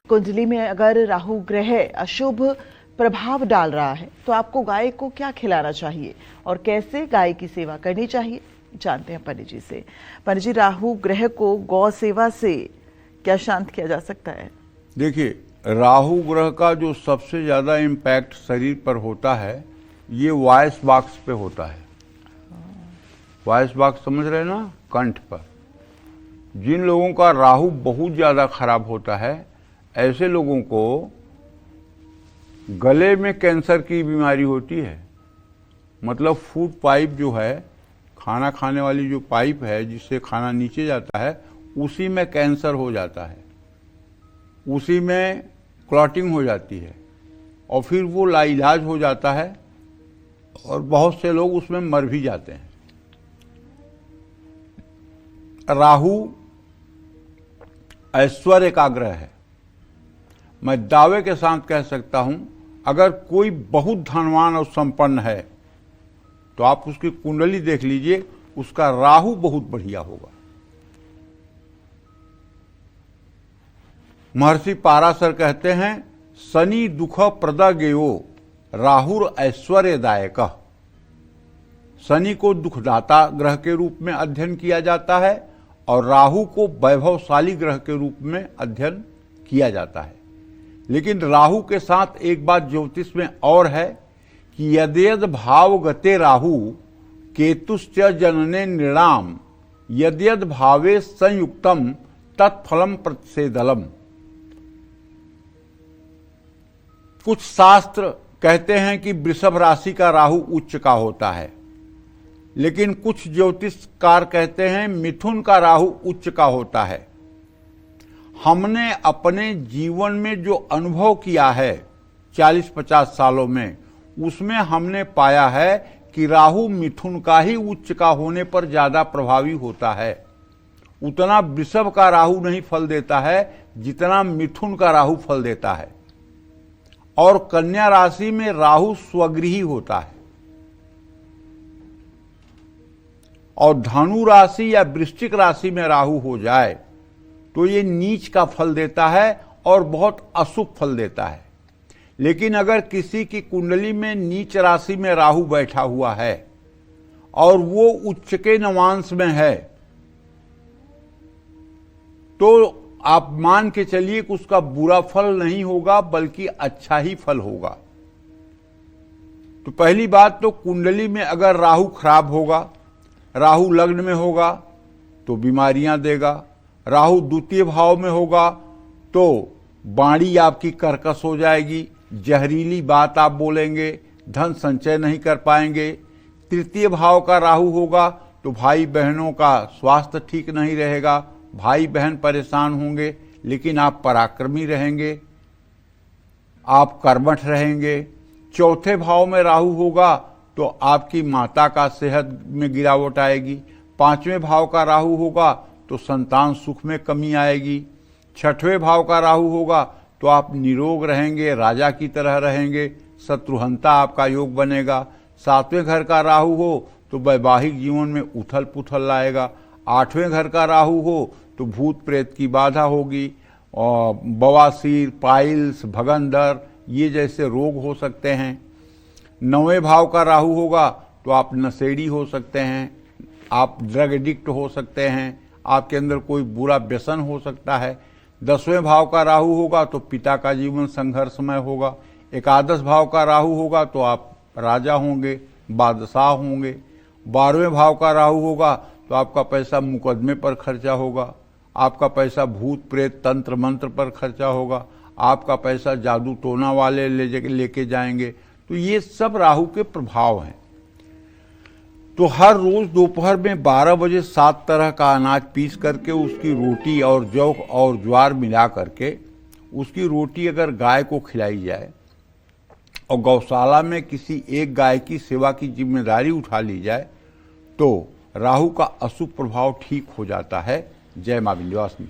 कुंडली में अगर राहु ग्रह अशुभ प्रभाव डाल रहा है तो आपको गाय को क्या खिलाना चाहिए और कैसे गाय की सेवा करनी चाहिए, जानते हैं पंडित जी से। पंडित जी, राहु ग्रह को गौ सेवा से क्या शांत किया जा सकता है? देखिए, राहु ग्रह का जो सबसे ज्यादा इम्पैक्ट शरीर पर होता है ये वॉइस बॉक्स पे होता है। वॉइस बॉक्स समझ रहे हैं ना, कंठ पर। जिन लोगों का राहु बहुत ज्यादा खराब होता है ऐसे लोगों को गले में कैंसर की बीमारी होती है। मतलब फूड पाइप जो है, खाना खाने वाली जो पाइप है जिससे खाना नीचे जाता है, उसी में कैंसर हो जाता है, उसी में क्लॉटिंग हो जाती है और फिर वो लाइलाज हो जाता है और बहुत से लोग उसमें मर भी जाते हैं। राहु ऐश्वर्य का ग्रह है। मैं दावे के साथ कह सकता हूं, अगर कोई बहुत धनवान और संपन्न है तो आप उसकी कुंडली देख लीजिए, उसका राहु बहुत बढ़िया होगा। महर्षि पाराशर कहते हैं, शनि दुख प्रद गेयो राहुर ऐश्वर्यदायक। शनि को दुखदाता ग्रह के रूप में अध्ययन किया जाता है और राहु को वैभवशाली ग्रह के रूप में अध्ययन किया जाता है। लेकिन राहु के साथ एक बात ज्योतिष में और है कि यद्यद भावगते राहु केतुश्च जनने नृणाम यद्यद भावे संयुक्तम तत्फलम प्रतिषेधलम। कुछ शास्त्र कहते हैं कि वृषभ राशि का राहु उच्च का होता है, लेकिन कुछ ज्योतिषकार कहते हैं मिथुन का राहु उच्च का होता है। हमने अपने जीवन में जो अनुभव किया है 40-50 सालों में, उसमें हमने पाया है कि राहु मिथुन का ही उच्च का होने पर ज्यादा प्रभावी होता है। उतना वृषभ का राहु नहीं फल देता है जितना मिथुन का राहु फल देता है। और कन्या राशि में राहु स्वगृही होता है और धनु राशि या वृश्चिक राशि में राहु हो जाए तो ये नीच का फल देता है और बहुत अशुभ फल देता है। लेकिन अगर किसी की कुंडली में नीच राशि में राहु बैठा हुआ है और वो उच्च के नवांश में है, तो आप मान के चलिए कि उसका बुरा फल नहीं होगा बल्कि अच्छा ही फल होगा। तो पहली बात तो कुंडली में अगर राहु खराब होगा, राहु लग्न में होगा तो बीमारियां देगा, राहु द्वितीय भाव में होगा तो वाणी आपकी कर्कश हो जाएगी, जहरीली बात आप बोलेंगे, धन संचय नहीं कर पाएंगे। तृतीय भाव का राहु होगा तो भाई बहनों का स्वास्थ्य ठीक नहीं रहेगा, भाई बहन परेशान होंगे, लेकिन आप पराक्रमी रहेंगे, आप कर्मठ रहेंगे। चौथे भाव में राहु होगा तो आपकी माता का सेहत में गिरावट आएगी। पांचवें भाव का राहु होगा तो संतान सुख में कमी आएगी। छठवें भाव का राहु होगा तो आप निरोग रहेंगे, राजा की तरह रहेंगे, शत्रुहंता आपका योग बनेगा। सातवें घर का राहु हो तो वैवाहिक जीवन में उथल पुथल लाएगा। आठवें घर का राहु हो तो भूत प्रेत की बाधा होगी और बवासीर, पाइल्स, भगंदर ये जैसे रोग हो सकते हैं। नौवें भाव का राहु होगा तो आप नशेड़ी हो सकते हैं, आप ड्रग एडिक्ट हो सकते हैं, आपके अंदर कोई बुरा व्यसन हो सकता है। 10वें भाव का राहु होगा तो पिता का जीवन संघर्षमय होगा। एकादश भाव का राहु होगा तो आप राजा होंगे, बादशाह होंगे। 12वें भाव का राहु होगा तो आपका पैसा मुकदमे पर खर्चा होगा, आपका पैसा भूत प्रेत तंत्र मंत्र पर खर्चा होगा, आपका पैसा जादू टोना वाले लेके जाएंगे। तो ये सब राहु के प्रभाव हैं। तो हर रोज दोपहर में 12 बजे 7 तरह का अनाज पीस करके उसकी रोटी और जौ और ज्वार मिला करके उसकी रोटी अगर गाय को खिलाई जाए और गौशाला में किसी एक गाय की सेवा की जिम्मेदारी उठा ली जाए तो राहु का अशुभ प्रभाव ठीक हो जाता है। जय मां विंध्यवासिनी।